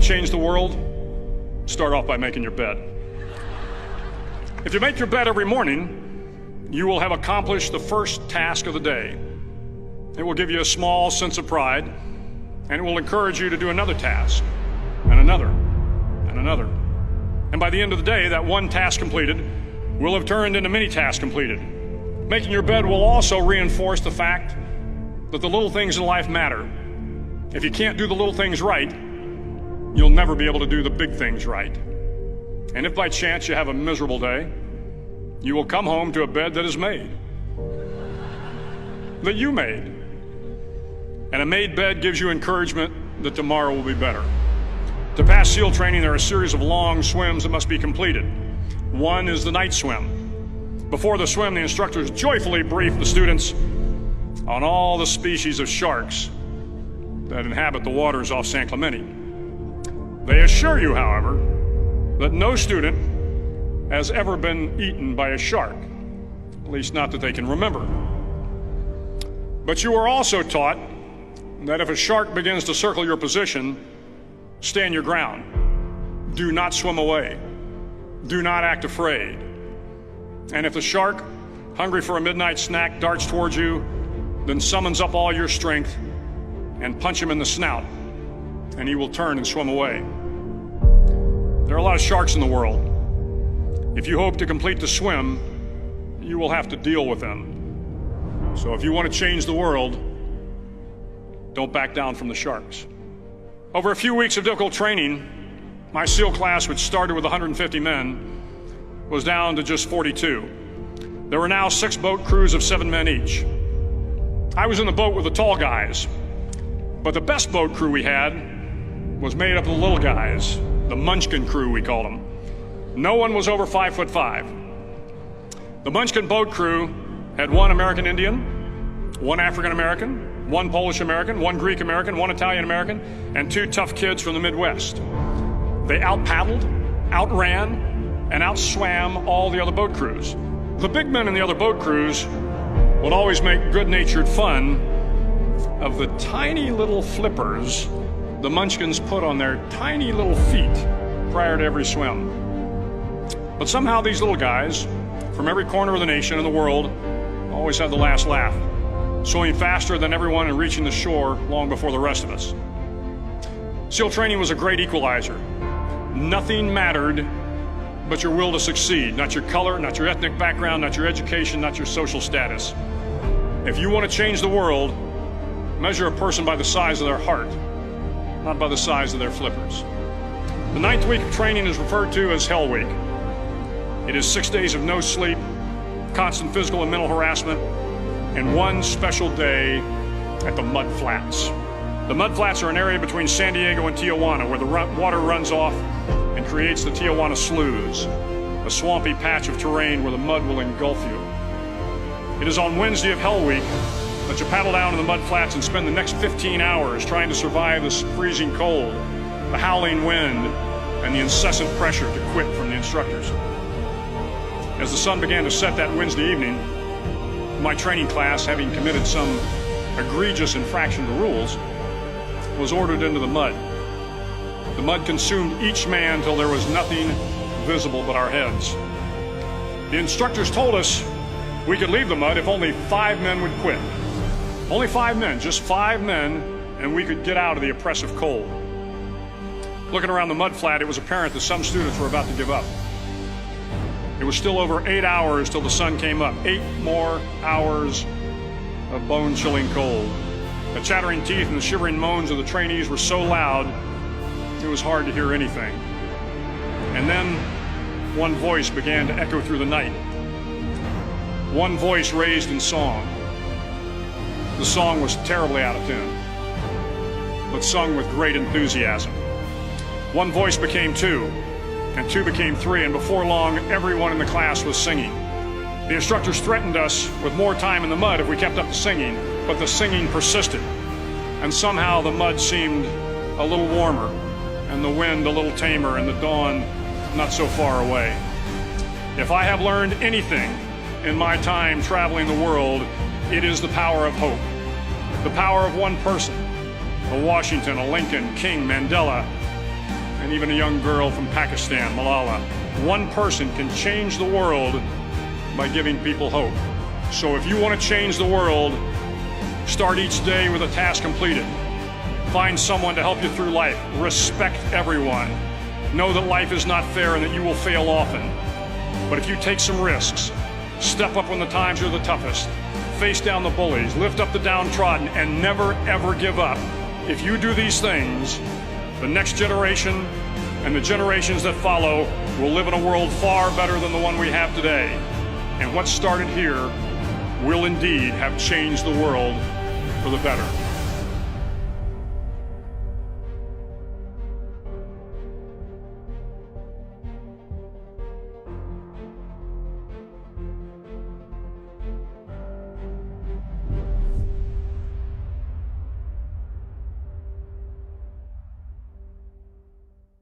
to change the world? Start off by making your bed. If you make your bed every morning, you will have accomplished the first task of the day. It will give you a small sense of pride, and it will encourage you to do another task, and another, and another. And by the end of the day, that one task completed will have turned into many tasks completed. Making your bed will also reinforce the fact that the little things in life matter. If you can't do the little things right, you'll never be able to do the big things right. And if by chance you have a miserable day, you will come home to a bed that is made, that you made. And a made bed gives you encouragement that tomorrow will be better. To pass SEAL training, there are a series of long swims that must be completed. One is the night swim. Before the swim, the instructors joyfully brief the students on all the species of sharks that inhabit the waters off San Clemente. They assure you, however, that no student has ever been eaten by a shark, at least not that they can remember. But you are also taught that if a shark begins to circle your position, stand your ground. Do not swim away. Do not act afraid. And if the shark, hungry for a midnight snack, darts towards you, then summons up all your strength and punch him in the snout, and he will turn and swim away. There are a lot of sharks in the world. If you hope to complete the swim, you will have to deal with them. So if you want to change the world, don't back down from the sharks. Over a few weeks of difficult training, my SEAL class, which started with 150 men, was down to just 42. There were now 6 boat crews of 7 men each. I was in the boat with the tall guys, but the best boat crew we had was made up of the little guys, the Munchkin crew, we called them. No one was over 5'5". The Munchkin boat crew had 1 American Indian, 1 African American, 1 Polish American, 1 Greek American, 1 Italian American, and 2 tough kids from the Midwest. They out-paddled, outran, and outswam all the other boat crews. The big men in the other boat crews would always make good-natured fun of the tiny little flippers the Munchkins put on their tiny little feet prior to every swim. But somehow these little guys from every corner of the nation and the world always had the last laugh, swimming faster than everyone and reaching the shore long before the rest of us. SEAL training was a great equalizer. Nothing mattered but your will to succeed, not your color, not your ethnic background, not your education, not your social status. If you want to change the world, measure a person by the size of their heart, not by the size of their flippers. The 9th week of training is referred to as Hell Week. It is 6 days of no sleep, constant physical and mental harassment, and 1 special day at the Mud Flats. The Mud Flats are an area between San Diego and Tijuana where the water runs off and creates the Tijuana Sloughs, a swampy patch of terrain where the mud will engulf you. It is on Wednesday of Hell Week that you paddle down to the Mud Flats and spend the next 15 hours trying to survive the freezing cold, the howling wind, and the incessant pressure to quit from the instructors. As the sun began to set that Wednesday evening, my training class, having committed some egregious infraction to rules, was ordered into the mud. The mud consumed each man till there was nothing visible but our heads. The instructors told us we could leave the mud if only 5 men would quit. Only 5 men, just 5 men, and we could get out of the oppressive cold. Looking around the mud flat, it was apparent that some students were about to give up. It was still over 8 hours till the sun came up. 8 more hours of bone-chilling cold. The chattering teeth and the shivering moans of the trainees were so loud, it was hard to hear anything. And then one voice began to echo through the night. One voice raised in song. The song was terribly out of tune, but sung with great enthusiasm. One voice became 2, and 2 became 3, and before long, everyone in the class was singing. The instructors threatened us with more time in the mud if we kept up the singing, but the singing persisted, and somehow the mud seemed a little warmer, and the wind a little tamer, and the dawn not so far away. If I have learned anything in my time traveling the world, it is the power of hope. The power of one person, a Washington, a Lincoln, King, Mandela, and even a young girl from Pakistan, Malala. One person can change the world by giving people hope. So if you want to change the world, start each day with a task completed. Find someone to help you through life. Respect everyone. Know that life is not fair and that you will fail often. But if you take some risks, step up when the times are the toughest, face down the bullies, lift up the downtrodden, and never ever give up. If you do these things, the next generation and the generations that follow will live in a world far better than the one we have today. And what started here will indeed have changed the world for the better.